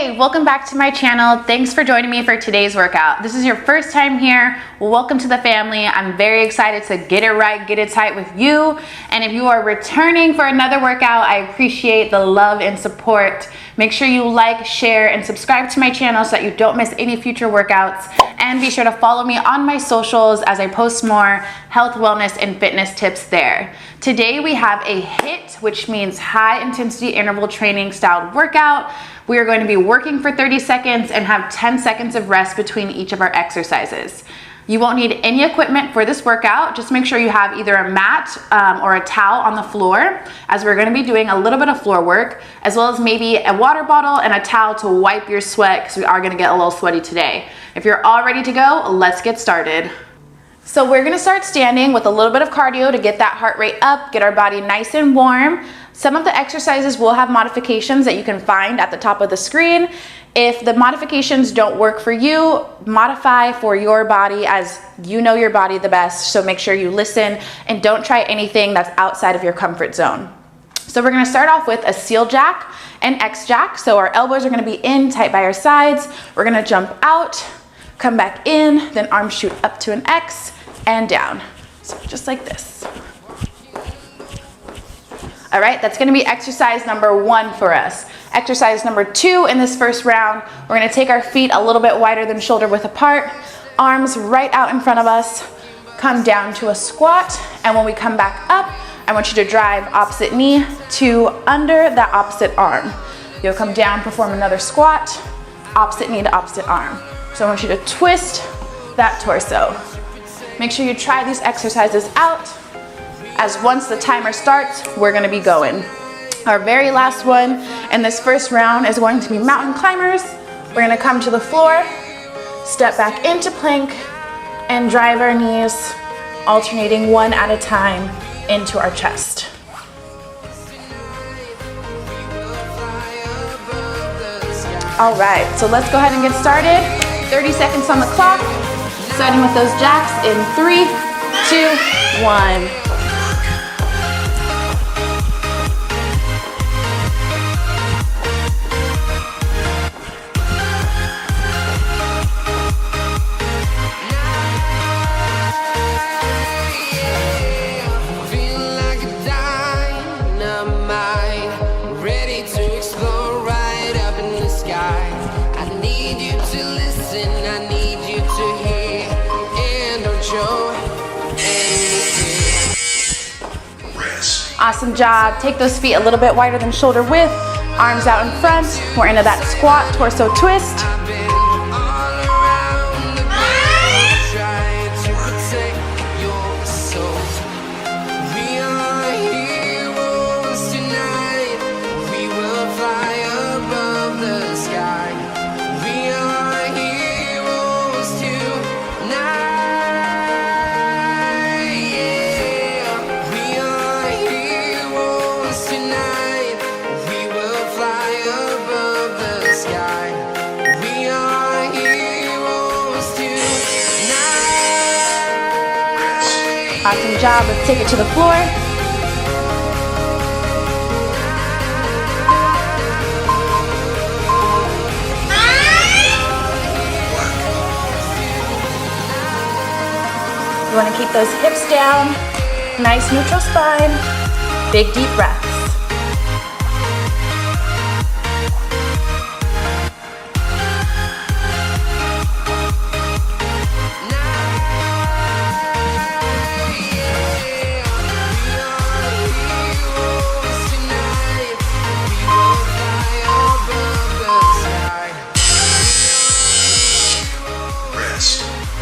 Hey, welcome back to my channel. Thanks for joining me for today's workout. This is your first time here. Welcome to the family. I'm very excited to get it right, get it tight with you. And if you are returning for another workout, I appreciate the love and support. Make sure you like, share, and subscribe to my channel so that you don't miss any future workouts. And be sure to follow me on my socials as I post more health, wellness, and fitness tips there. Today we have a HIIT, which means high intensity interval training styled workout. We are going to be working for 30 seconds and have 10 seconds of rest between each of our exercises. You won't need any equipment for this workout. Just make sure you have either a mat or a towel on the floor, as we're going to be doing a little bit of floor work, as well as maybe a water bottle and a towel to wipe your sweat, because we are going to get a little sweaty today. If you're all ready to go, let's get started. So we're going to start standing with a little bit of cardio to get that heart rate up, get our body nice and warm. Some of the exercises will have modifications that you can find at the top of the screen. If the modifications don't work for you, modify for your body, as you know your body the best. So make sure you listen and don't try anything that's outside of your comfort zone. So we're gonna start off with a seal jack and X jack. So our elbows are gonna be in tight by our sides. We're gonna jump out, come back in, then arms shoot up to an X and down. So just like this. All right, that's gonna be exercise number 1 for us. Exercise number 2 in this first round, we're gonna take our feet a little bit wider than shoulder width apart, arms right out in front of us, come down to a squat, and when we come back up, I want you to drive opposite knee to under that opposite arm. You'll come down, perform another squat, opposite knee to opposite arm. So I want you to twist that torso. Make sure you try these exercises out, as once the timer starts, we're gonna be going. Our very last one in this first round is going to be mountain climbers. We're gonna come to the floor, step back into plank, and drive our knees, alternating one at a time into our chest. All right, so let's go ahead and get started. 30 seconds on the clock, starting with those jacks in 3, 2, 1. Awesome job. Take those feet a little bit wider than shoulder width, arms out in front. We're into that squat, torso twist. Awesome job. Let's take it to the floor. You want to keep those hips down, nice neutral spine, big deep breaths.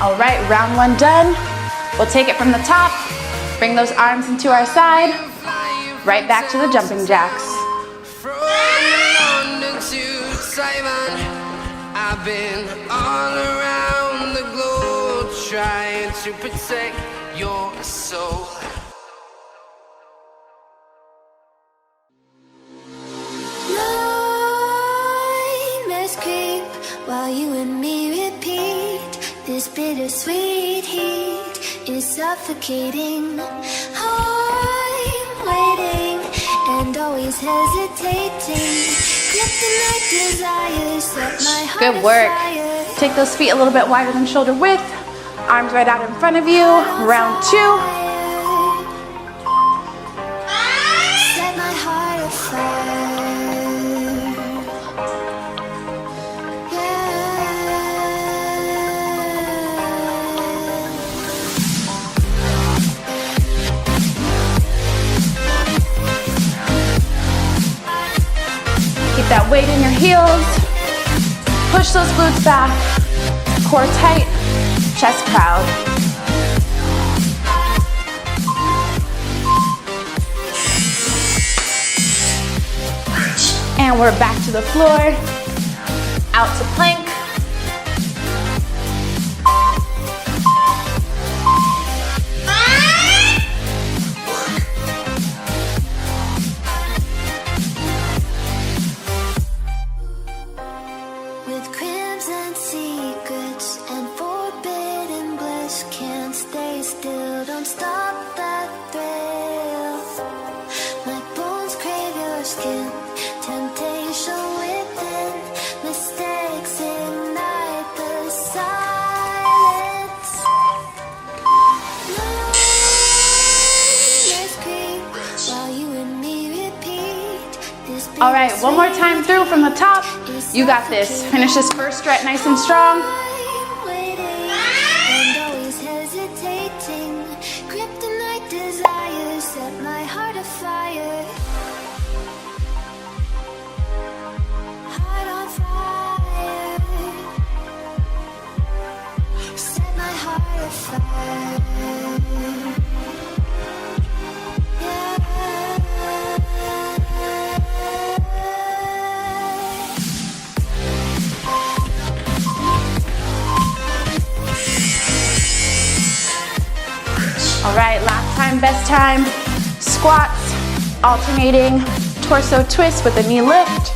All right, round 1 done. We'll take it from the top, bring those arms into our side, right back to the jumping jacks. From London to Taiwan, I've been all around the globe trying to protect your soul. Nightmares creep while you and me repeat. This bittersweet heat is suffocating. I'm waiting and always hesitating. Good work. Take those feet a little bit wider than shoulder width. Arms right out in front of you. Round 2. Set my heart afire. Keep that weight in your heels. Push those glutes back. Core tight, chest proud. And we're back to the floor. Out to plank. With crimson secrets and forbidden bliss, can't stay still, don't stop that thrill. My bones crave your skin, temptation within, mistakes ignite the silence. Let's creep while you and me repeat this. All right, one more time through from the top. You got this. Finish this first stretch nice and strong. I'm waiting and always hesitating. Kryptonite desires set my heart afire. Heart on fire. Set my heart afire. All right, last time, best time. Squats, alternating torso twist with a knee lift.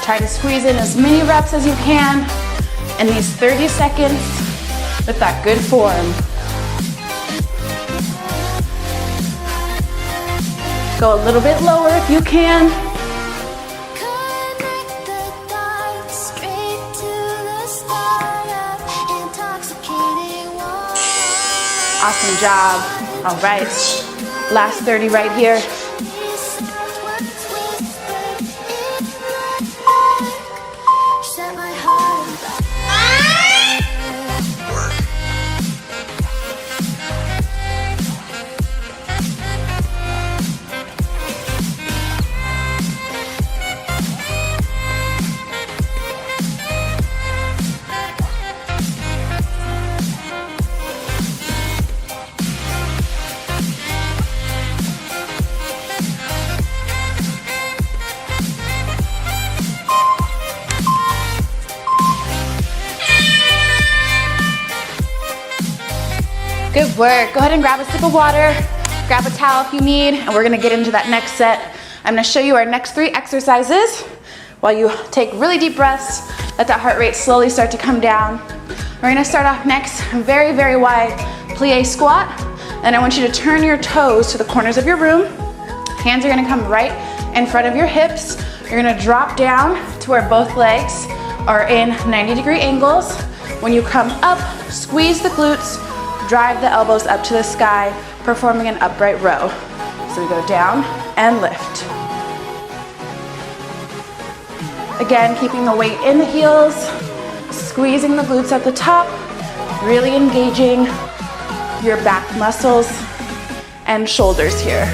Try to squeeze in as many reps as you can in these 30 seconds with that good form. Go a little bit lower if you can. Connect the dots straight to the start of intoxicating warmth. Awesome job. All right, last 30 right here. Is that what's whispered in the dark? Set my heart on fire. Good work. Go ahead and grab a sip of water, grab a towel if you need, and we're gonna get into that next set. I'm gonna show you our next 3 exercises while you take really deep breaths, let that heart rate slowly start to come down. We're gonna start off next, very, very wide plie squat. And I want you to turn your toes to the corners of your room. Hands are gonna come right in front of your hips. You're gonna drop down to where both legs are in 90-degree angles. When you come up, squeeze the glutes, drive the elbows up to the sky, performing an upright row. So we go down and lift. Again, keeping the weight in the heels, squeezing the glutes at the top, really engaging your back muscles and shoulders here.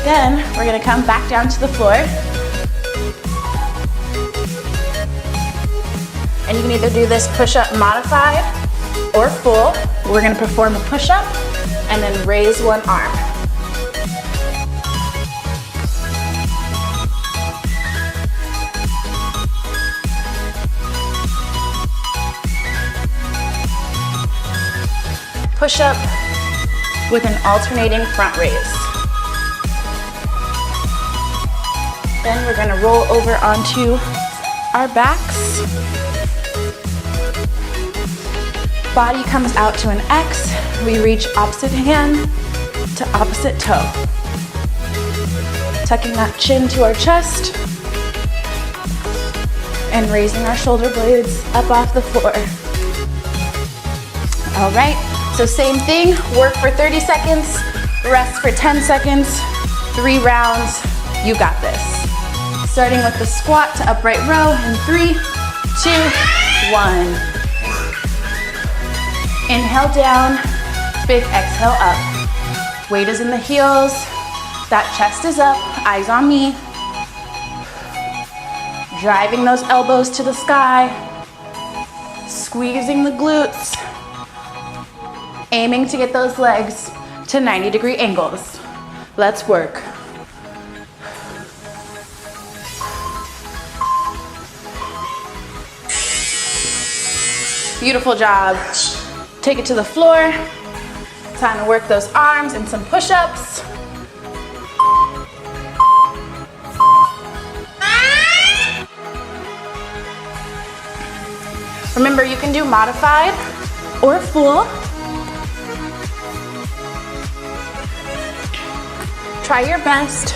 Then we're gonna come back down to the floor. And you can either do this push-up modified or full. We're gonna perform a push-up and then raise one arm. Push-up with an alternating front raise. Then we're gonna roll over onto our backs body comes out to an X, we reach opposite hand to opposite toe. Tucking that chin to our chest and raising our shoulder blades up off the floor. All right, so same thing, work for 30 seconds, rest for 10 seconds, 3 rounds, you got this. Starting with the squat to upright row in 3, 2, 1. Inhale down, big exhale up. Weight is in the heels, that chest is up, eyes on me. Driving those elbows to the sky, squeezing the glutes, aiming to get those legs to 90-degree angles. Let's work. Beautiful job. Take it to the floor. Time to work those arms and some push-ups. Remember, you can do modified or full. Try your best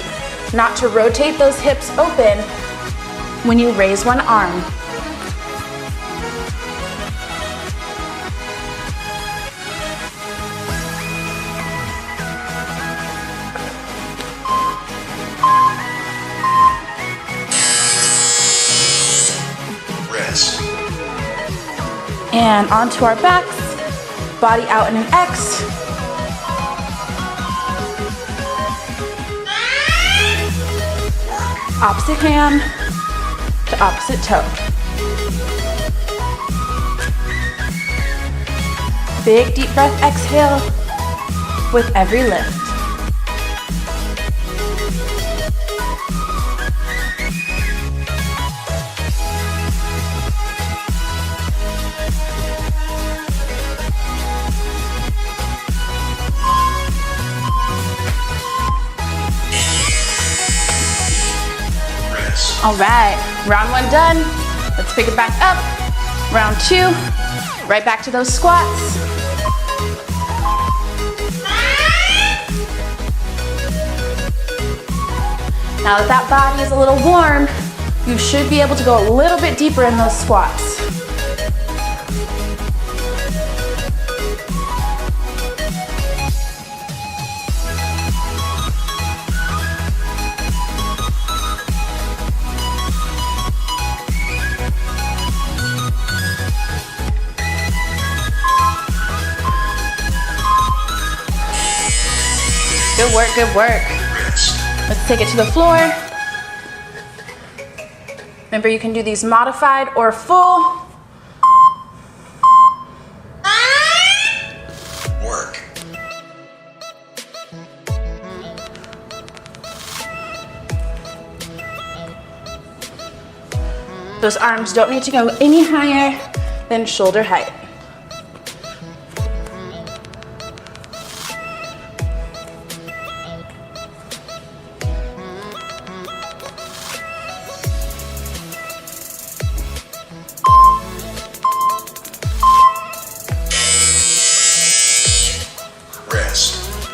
not to rotate those hips open when you raise one arm. Rest. And onto our backs, body out in an X. Opposite hand to opposite toe. Big deep breath exhale with every lift. All right, round 1 done. Let's pick it back up. Round 2, right back to those squats. Now that that body is a little warm, you should be able to go a little bit deeper in those squats. Good work, good work. Let's take it to the floor. Remember, you can do these modified or full. Work. Those arms don't need to go any higher than shoulder height.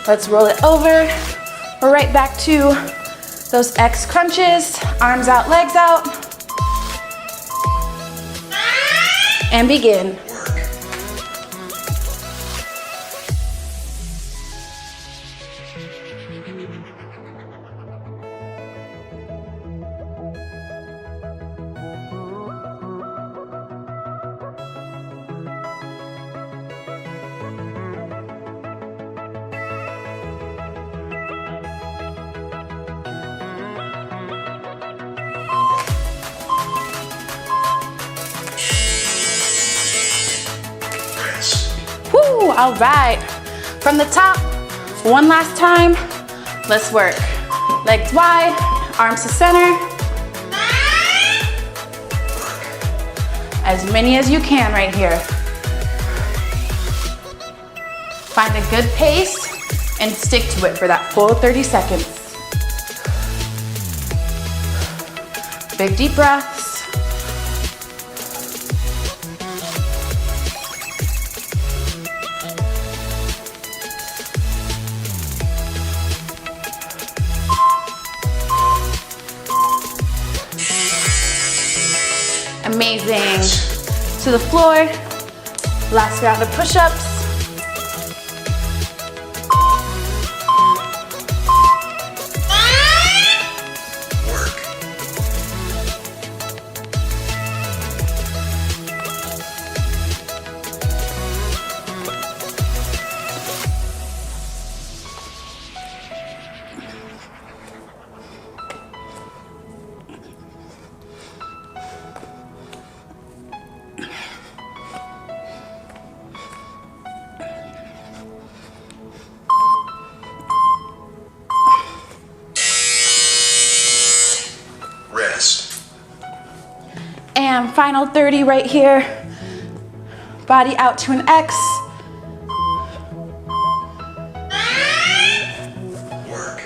Let's roll it over. We're right back to those X crunches, arms out, legs out. And begin. Woo, all right. From the top, one last time. Let's work. Legs wide, arms to center. As many as you can right here. Find a good pace and stick to it for that full 30 seconds. Big deep breaths. Amazing. To the floor. Last round of push-ups. And final 30 right here. Body out to an X. Work.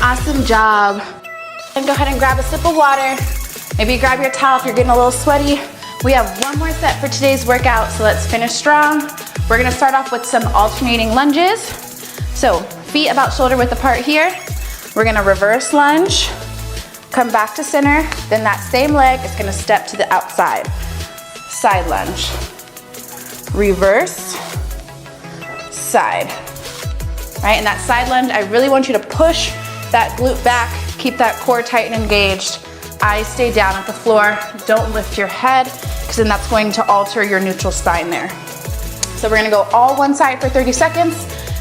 Awesome job. And go ahead and grab a sip of water. Maybe grab your towel if you're getting a little sweaty. We have one more set for today's workout, so let's finish strong. We're gonna start off with some alternating lunges. So feet about shoulder width apart here. We're gonna reverse lunge, come back to center, then that same leg is gonna step to the outside. Side lunge. Reverse, side. Right, and that side lunge, I really want you to push that glute back, keep that core tight and engaged. Eyes stay down at the floor. Don't lift your head, because then that's going to alter your neutral spine there. So we're gonna go all one side for 30 seconds,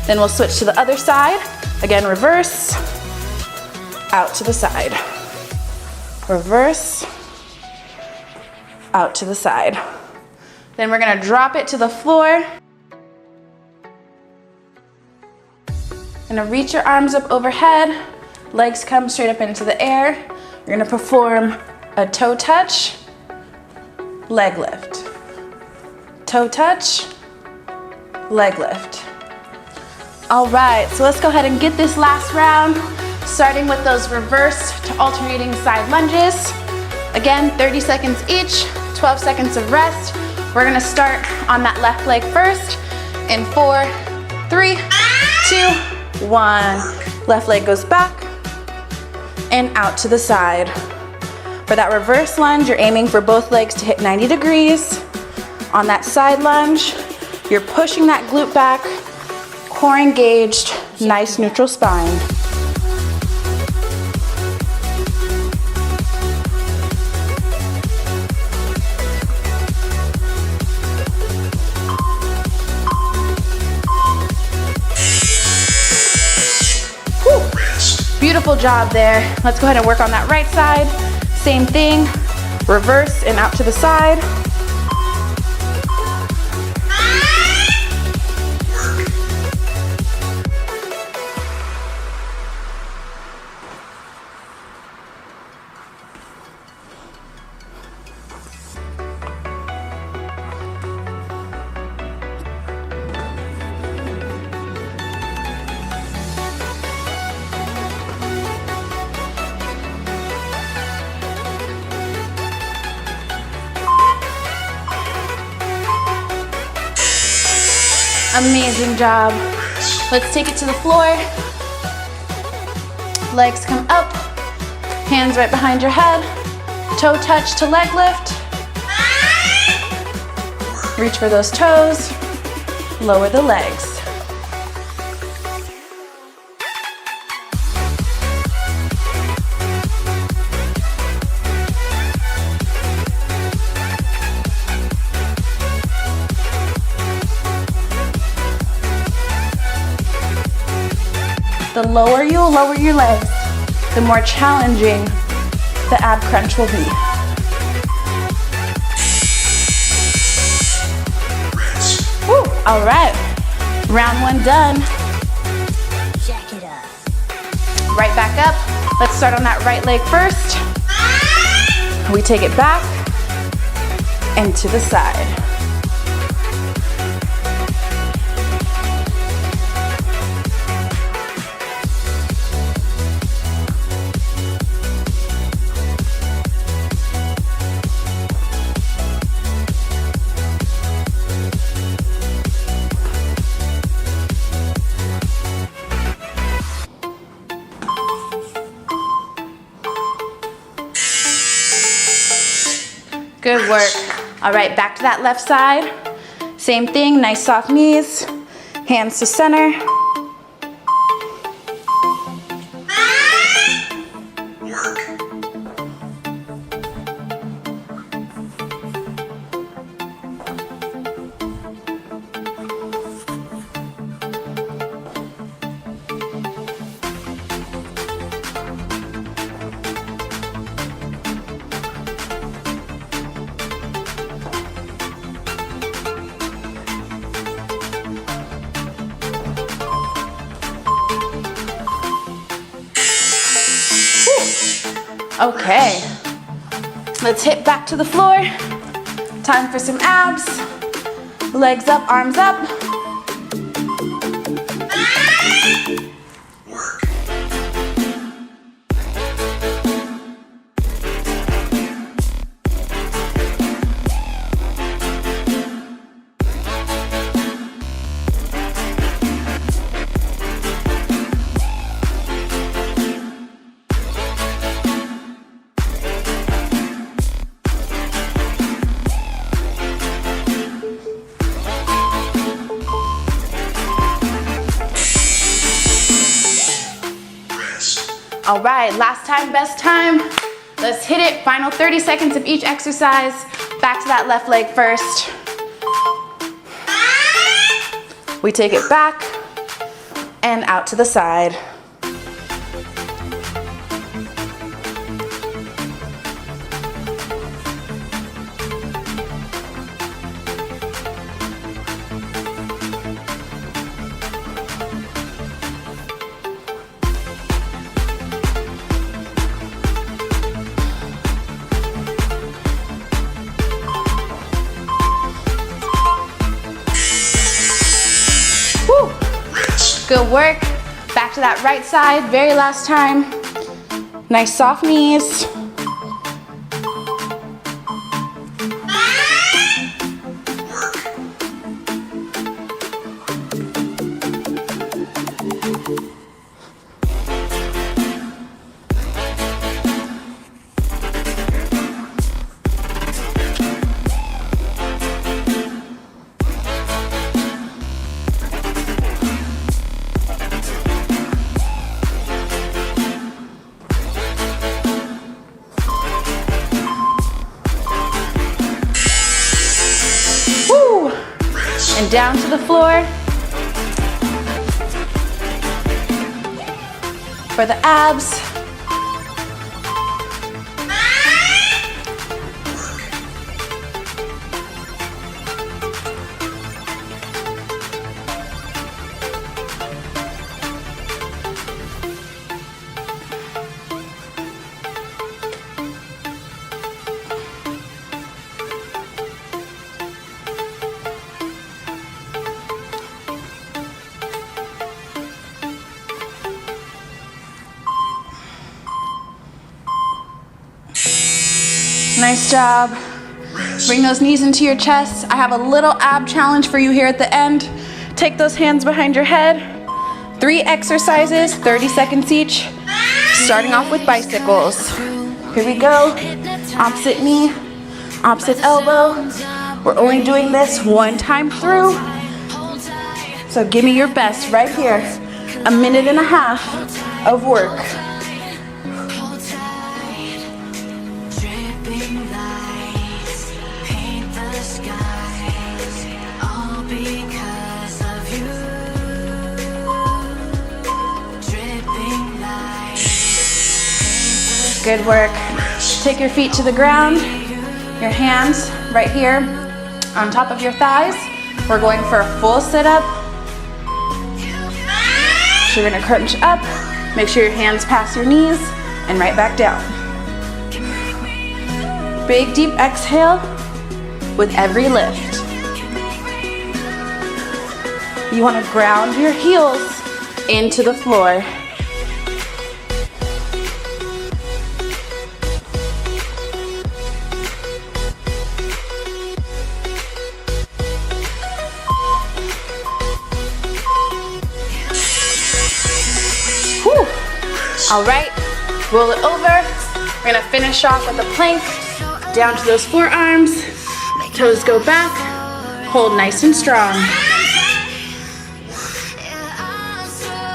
then we'll switch to the other side. Again, reverse, out to the side. Reverse, out to the side. Then we're gonna drop it to the floor. Gonna reach your arms up overhead. Legs come straight up into the air. You're gonna perform a toe touch, leg lift. Toe touch, leg lift. All right, so let's go ahead and get this last round, starting with those reverse to alternating side lunges. Again, 30 seconds each, 12 seconds of rest. We're gonna start on that left leg first in 4, 3, 2, 1. Left leg goes back and out to the side. For that reverse lunge, you're aiming for both legs to hit 90 degrees. On that side lunge, you're pushing that glute back, core engaged, nice neutral spine. Beautiful job there. Let's go ahead and work on that right side. Same thing, reverse and out to the side. Amazing job. Let's take it to the floor. Legs come up, hands right behind your head. Toe touch to leg lift. Reach for those toes, lower the legs. The lower you lower your legs, the more challenging the ab crunch will be. Woo, all right, round one done. Jack it up. Right back up. Let's start on that right leg first. We take it back and to the side. Good work. All right, back to that left side. Same thing, nice soft knees, hands to center. Work. Okay, let's hit back to the floor. Time for some abs. Legs up, arms up. Work. All right, last time, best time. Let's hit it. Final 30 seconds of each exercise. Back to that left leg first. We take it back and out to the side. Good work. Back to that right side, very last time. Nice soft knees. And down to the floor for the abs. Nice job. Bring those knees into your chest. I have a little ab challenge for you here at the end. Take those hands behind your head. 3 exercises, 30 seconds each. Starting off with bicycles. Here we go. Opposite knee, opposite elbow. We're only doing this 1 time through. So give me your best right here. 1.5 minutes of work. Good work. Take your feet to the ground. Your hands right here on top of your thighs. We're going for a full sit-up. So you're gonna crunch up. Make sure your hands pass your knees and right back down. Big deep exhale with every lift. You want to ground your heels into the floor. Whew. All right, roll it over. We're gonna finish off with a plank, down to those forearms, toes go back, hold nice and strong.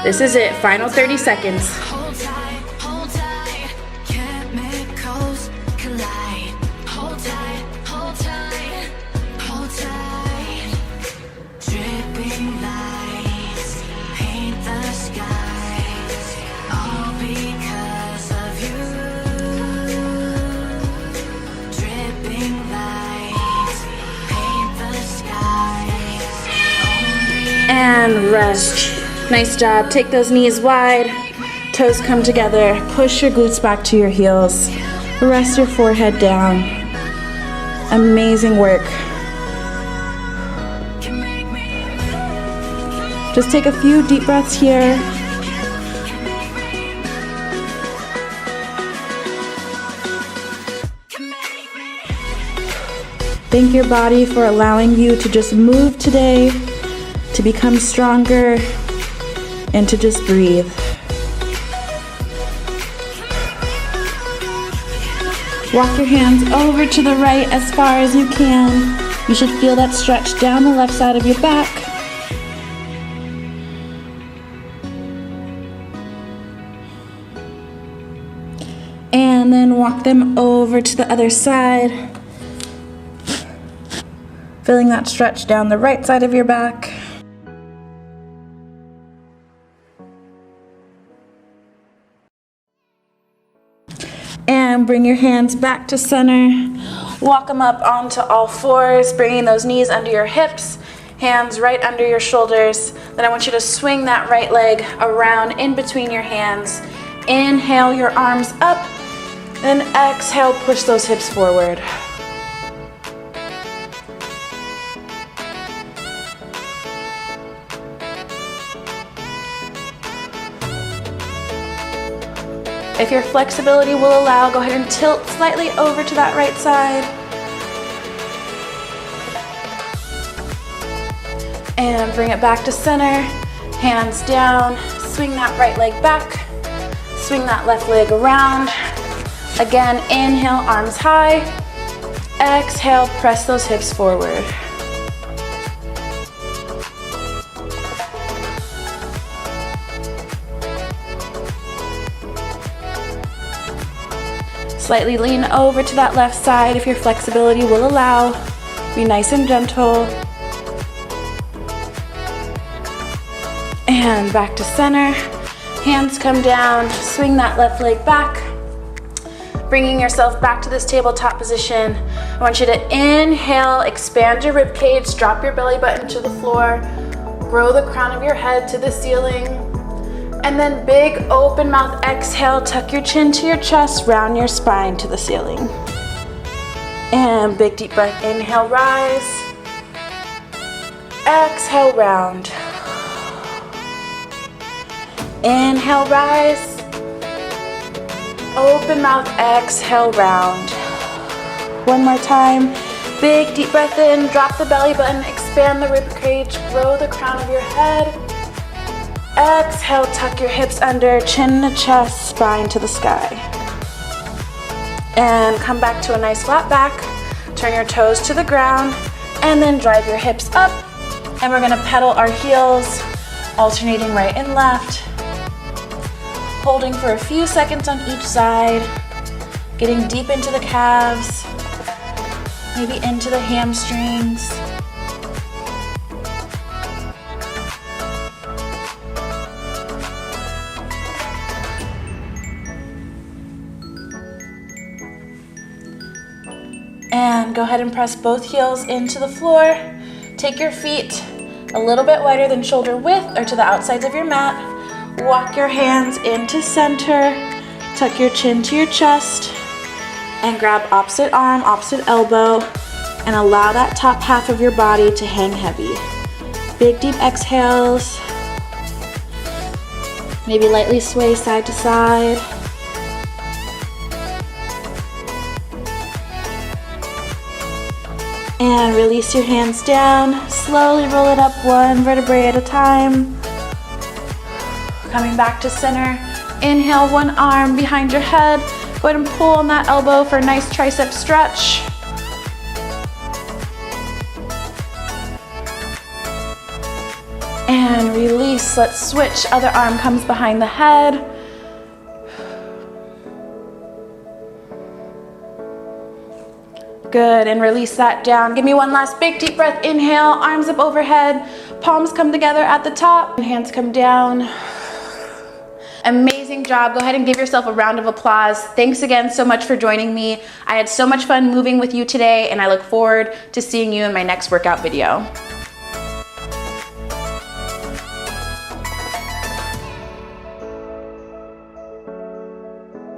This is it, final 30 seconds. Hold tight, chemicals collide. Hold tight, hold tight, hold tight. Dripping lights paint the skies, all because of you. Dripping lights paint the skies. And rest. Nice job. Take those knees wide, toes come together, push your glutes back to your heels, rest your forehead down. Amazing work. Just take a few deep breaths here. Thank your body for allowing you to just move today, to become stronger, and to just breathe. Walk your hands over to the right as far as you can. You should feel that stretch down the left side of your back. And then walk them over to the other side. Feeling that stretch down the right side of your back. And bring your hands back to center. Walk them up onto all fours, bringing those knees under your hips, hands right under your shoulders. Then I want you to swing that right leg around in between your hands. Inhale your arms up, then exhale, push those hips forward. If your flexibility will allow, go ahead and tilt slightly over to that right side. And bring it back to center. Hands down, swing that right leg back. Swing that left leg around. Again, inhale, arms high. Exhale, press those hips forward. Slightly lean over to that left side if your flexibility will allow. Be nice and gentle. And back to center. Hands come down, swing that left leg back. Bringing yourself back to this tabletop position. I want you to inhale, expand your rib cage, drop your belly button to the floor, grow the crown of your head to the ceiling. And then big open mouth exhale, tuck your chin to your chest, round your spine to the ceiling. And big deep breath, inhale, rise. Exhale, round. Inhale, rise. Open mouth, exhale, round. One more time. Big deep breath in, drop the belly button, expand the rib cage, grow the crown of your head. Exhale, tuck your hips under, chin to chest, spine to the sky. And come back to a nice flat back. Turn your toes to the ground and then drive your hips up. And we're gonna pedal our heels, alternating right and left. Holding for a few seconds on each side. Getting deep into the calves, maybe into the hamstrings. And go ahead and press both heels into the floor. Take your feet a little bit wider than shoulder width or to the outsides of your mat. Walk your hands into center. Tuck your chin to your chest. And grab opposite arm, opposite elbow, and allow that top half of your body to hang heavy. Big deep exhales. Maybe lightly sway side to side. And release your hands down. Slowly roll it up one vertebrae at a time. Coming back to center. Inhale, one arm behind your head. Go ahead and pull on that elbow for a nice tricep stretch. And release, let's switch. Other arm comes behind the head. Good, and release that down. Give me one last big deep breath. Inhale, arms up overhead. Palms come together at the top, and hands come down. Amazing job. Go ahead and give yourself a round of applause. Thanks again so much for joining me. I had so much fun moving with you today, and I look forward to seeing you in my next workout video.